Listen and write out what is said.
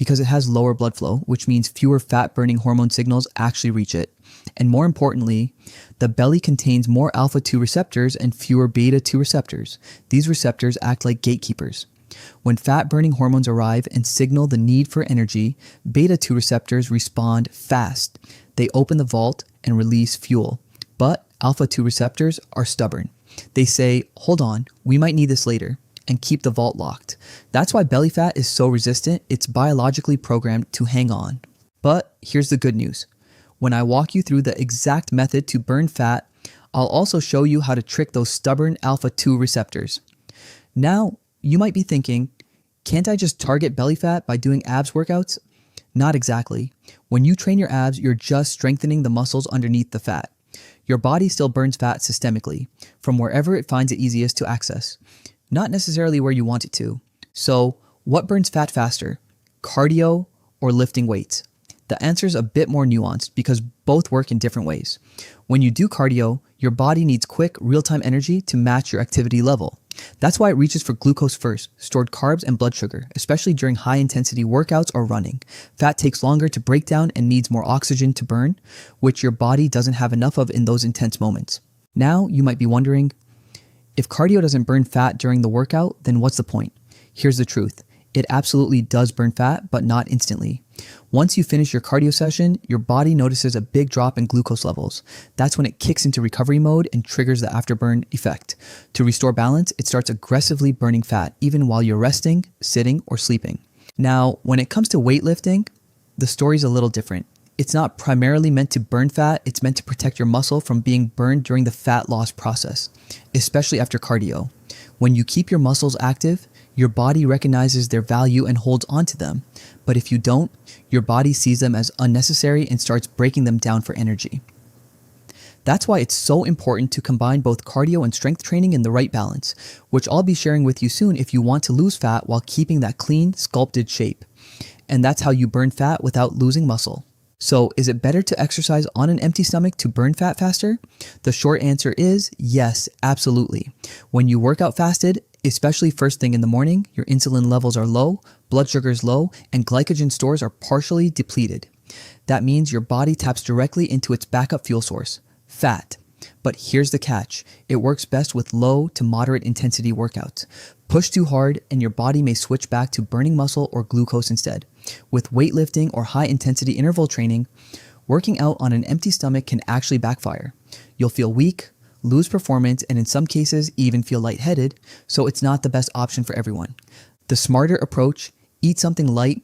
because it has lower blood flow, which means fewer fat-burning hormone signals actually reach it. And more importantly, the belly contains more alpha-2 receptors and fewer beta-2 receptors. These receptors act like gatekeepers. When fat-burning hormones arrive and signal the need for energy, beta-2 receptors respond fast. They open the vault and release fuel. But alpha-2 receptors are stubborn. They say, hold on, we might need this later, and keep the vault locked. That's why belly fat is so resistant. It's biologically programmed to hang on. But here's the good news. When I walk you through the exact method to burn fat, I'll also show you how to trick those stubborn alpha-2 receptors. Now, you might be thinking, can't I just target belly fat by doing abs workouts? Not exactly. When you train your abs, you're just strengthening the muscles underneath the fat. Your body still burns fat systemically, from wherever it finds it easiest to access, not necessarily where you want it to. So, what burns fat faster? Cardio or lifting weights? The answer is a bit more nuanced because both work in different ways. When you do cardio, your body needs quick, real-time energy to match your activity level. That's why it reaches for glucose first, stored carbs and blood sugar, especially during high-intensity workouts or running. Fat takes longer to break down and needs more oxygen to burn, which your body doesn't have enough of in those intense moments. Now, you might be wondering, if cardio doesn't burn fat during the workout, then what's the point? Here's the truth. It absolutely does burn fat, but not instantly. Once you finish your cardio session, your body notices a big drop in glucose levels. That's when it kicks into recovery mode and triggers the afterburn effect. To restore balance, it starts aggressively burning fat, even while you're resting, sitting, or sleeping. Now, when it comes to weightlifting, the story's a little different. It's not primarily meant to burn fat, it's meant to protect your muscle from being burned during the fat loss process, especially after cardio. When you keep your muscles active, your body recognizes their value and holds on to them. But if you don't, your body sees them as unnecessary and starts breaking them down for energy. That's why it's so important to combine both cardio and strength training in the right balance, which I'll be sharing with you soon if you want to lose fat while keeping that clean, sculpted shape. And that's how you burn fat without losing muscle. So, is it better to exercise on an empty stomach to burn fat faster? The short answer is yes, absolutely. When you work out fasted, especially first thing in the morning, your insulin levels are low, blood sugar is low, and glycogen stores are partially depleted. That means your body taps directly into its backup fuel source, fat. But here's the catch. It works best with low to moderate intensity workouts. Push too hard and your body may switch back to burning muscle or glucose instead. With weightlifting or high intensity interval training, working out on an empty stomach can actually backfire. You'll feel weak, lose performance, and in some cases even feel lightheaded, so it's not the best option for everyone. The smarter approach, eat something light,